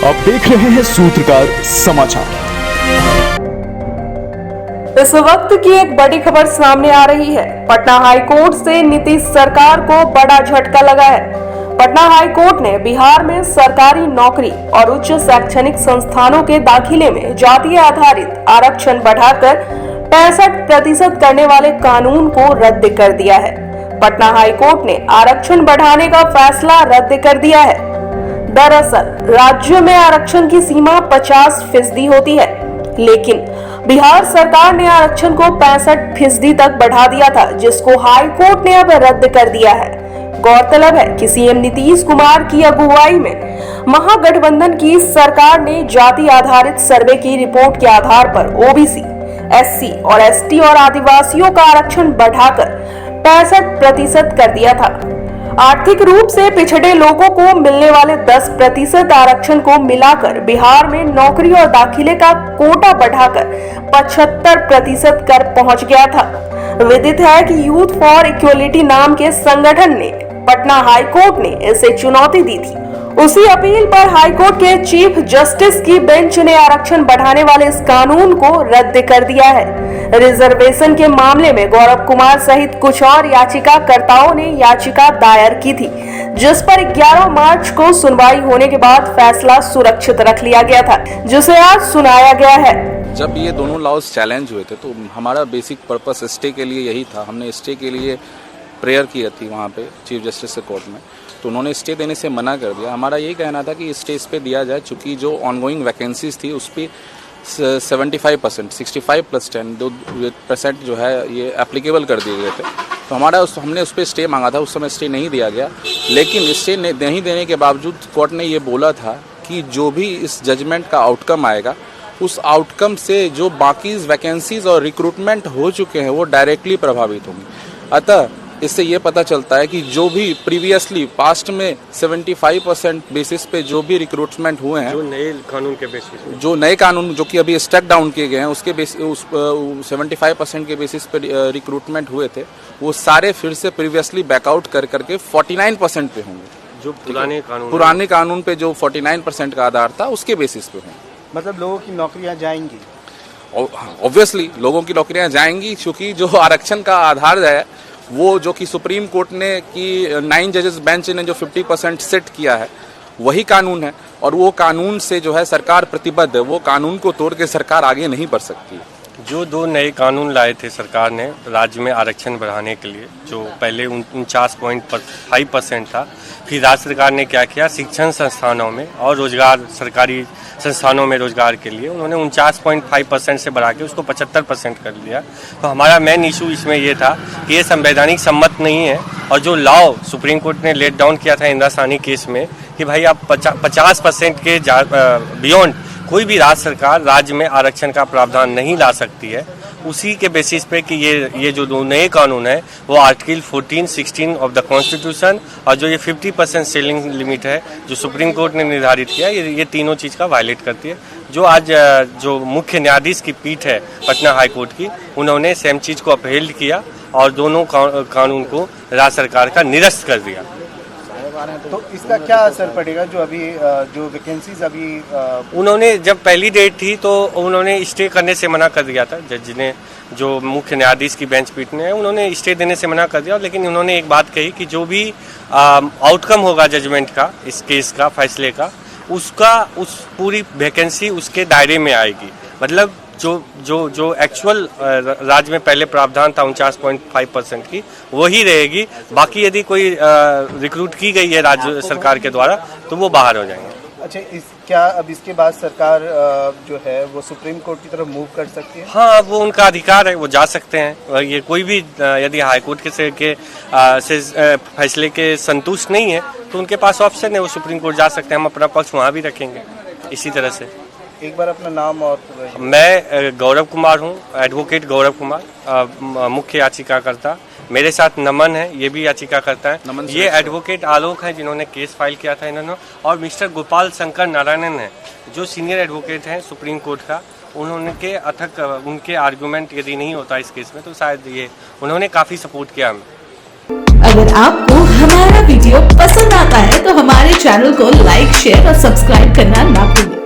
आप देख रहे हैं सूत्रकार समाचार। इस वक्त की एक बड़ी खबर सामने आ रही है। पटना हाईकोर्ट से नीतीश सरकार को बड़ा झटका लगा है। पटना हाईकोर्ट ने बिहार में सरकारी नौकरी और उच्च शैक्षणिक संस्थानों के दाखिले में जातीय आधारित आरक्षण बढ़ाकर 65% करने वाले कानून को रद्द कर दिया है। पटना हाईकोर्ट ने आरक्षण बढ़ाने का फैसला रद्द कर दिया है। दरअसल राज्य में आरक्षण की सीमा 50% होती है, लेकिन बिहार सरकार ने आरक्षण को 65% तक बढ़ा दिया था, जिसको हाई कोर्ट ने अब रद्द कर दिया है। गौरतलब है कि सीएम नीतीश कुमार की अगुवाई में महागठबंधन की सरकार ने जाति आधारित सर्वे की रिपोर्ट के आधार पर ओबीसी, एससी और एसटी और आदिवासियों का आरक्षण बढ़ाकर 65% कर दिया था। आर्थिक रूप से पिछड़े लोगों को मिलने वाले 10% आरक्षण को मिलाकर बिहार में नौकरी और दाखिले का कोटा बढ़ाकर 75% कर पहुंच गया था। विदित है कि यूथ फॉर इक्वलिटी नाम के संगठन ने पटना हाईकोर्ट ने इसे चुनौती दी थी। उसी अपील पर हाईकोर्ट के चीफ जस्टिस की बेंच ने आरक्षण बढ़ाने वाले इस कानून को रद्द कर दिया है। रिजर्वेशन के मामले में गौरव कुमार सहित कुछ और याचिकाकर्ताओं ने याचिका दायर की थी, जिस पर 11 मार्च को सुनवाई होने के बाद फैसला सुरक्षित रख लिया गया था, जिसे आज सुनाया गया है। जब ये दोनों लॉज चैलेंज हुए थे तो हमारा बेसिक पर्पस स्टे के लिए यही था। हमने स्टे के लिए प्रेयर की थी वहाँ पे चीफ जस्टिस के कोर्ट में, तो उन्होंने स्टे देने से मना कर दिया। हमारा यही कहना था कि स्टे इस पे दिया जाए, चूँकि जो ऑनगोइंग वैकेंसीज थी उस पर 75%, 65% जो है ये एप्लीकेबल कर दिए गए थे। तो हमने उस पर स्टे मांगा था, उस समय स्टे नहीं दिया गया। लेकिन स्टे नहीं देने के बावजूद कोर्ट ने ये बोला था कि जो भी इस जजमेंट का आउटकम आएगा, उस आउटकम से जो बाकी वैकेंसीज और रिक्रूटमेंट हो चुके हैं वो डायरेक्टली प्रभावित होंगी। अतः इससे ये पता चलता है कि जो भी प्रीवियसली पास्ट में 75% बेसिस पे जो भी रिक्रूटमेंट हुए हैं, जो नए कानून के बेसिस पे, जो नए कानून जो कि अभी स्टेप डाउन किए गए हैं उसके 75% के बेसिस पे रिक्रूटमेंट हुए थे, वो सारे फिर से प्रीवियसली बैकआउट करके 49% पे होंगे। जो पुराने कानून पे जो 49% का आधार था उसके बेसिस पे होंगे। मतलब लोगों की नौकरियां जाएंगी। ऑब्वियसली लोगों की नौकरियां जाएंगी, क्योंकि जो आरक्षण का आधार है वो जो कि सुप्रीम कोर्ट ने कि 9 जजेस बेंच ने जो 50% सेट किया है वही कानून है, और वो कानून से जो है सरकार प्रतिबद्ध है। वो कानून को तोड़ के सरकार आगे नहीं बढ़ सकती। जो 2 नए कानून लाए थे सरकार ने राज्य में आरक्षण बढ़ाने के लिए, जो पहले 49.5% था, फिर राज्य सरकार ने क्या किया, शिक्षण संस्थानों में और रोजगार सरकारी संस्थानों में रोजगार के लिए उन्होंने 49.5% से बढ़ा के उसको 75% कर दिया। तो हमारा मेन इशू इसमें ये था कि ये संवैधानिक सम्मत नहीं है, और जो लॉ सुप्रीम कोर्ट ने लेट डाउन किया था इंदिरा साहनी केस में कि भाई आप 50% के बियॉन्ड कोई भी राज्य सरकार राज्य में आरक्षण का प्रावधान नहीं ला सकती है, उसी के बेसिस पे कि ये जो 2 नए कानून है वो आर्टिकल 14, 16 ऑफ द कॉन्स्टिट्यूशन और जो ये 50% सेलिंग लिमिट है जो सुप्रीम कोर्ट ने निर्धारित किया, ये तीनों चीज़ का वायलेट करती है। जो आज जो मुख्य न्यायाधीश की पीठ है पटना हाई कोर्ट की, उन्होंने सेम चीज़ को अपहेल्ड किया और दोनों कानून को राज्य सरकार का निरस्त कर दिया। तो इसका क्या असर पड़ेगा जो अभी जो वैकेंसीज अभी उन्होंने जब पहली डेट थी तो उन्होंने स्टे करने से मना कर दिया था। जज ने, जो मुख्य न्यायाधीश की बेंच पीठ ने, उन्होंने स्टे देने से मना कर दिया। लेकिन उन्होंने एक बात कही कि जो भी आउटकम होगा जजमेंट का, इस केस का, फैसले का, उसका उस पूरी वैकेंसी उसके दायरे में आएगी। मतलब जो एक्चुअल राज्य में पहले प्रावधान था 49.5% की, वही रहेगी। बाकी यदि कोई रिक्रूट की गई है राज्य सरकार के द्वारा तो वो बाहर हो जाएंगे। अच्छा, क्या अब इसके बाद सरकार जो है वो सुप्रीम कोर्ट की तरफ मूव कर सकती है? हाँ, वो उनका अधिकार है, वो जा सकते हैं। ये कोई भी यदि हाईकोर्ट के फैसले के संतुष्ट नहीं है तो उनके पास ऑप्शन है, वो सुप्रीम कोर्ट जा सकते हैं। हम अपना पक्ष वहाँ भी रखेंगे इसी तरह से। एक बार अपना नाम और। मैं गौरव कुमार हूँ, एडवोकेट गौरव कुमार, मुख्य याचिकाकर्ता। मेरे साथ नमन है, ये भी याचिकाकर्ता है। ये एडवोकेट आलोक है जिन्होंने केस फाइल किया था इन्होंने, और मिस्टर गोपाल शंकर नारायणन है जो सीनियर एडवोकेट हैं सुप्रीम कोर्ट का। उनके अथक उनके आर्गुमेंट यदि नहीं होता इस केस में तो शायद ये उन्होंने काफ़ी सपोर्ट किया हमें। अगर आपको हमारा वीडियो पसंद आता है तो हमारे चैनल को लाइक, शेयर और सब्सक्राइब करना ना भूलें।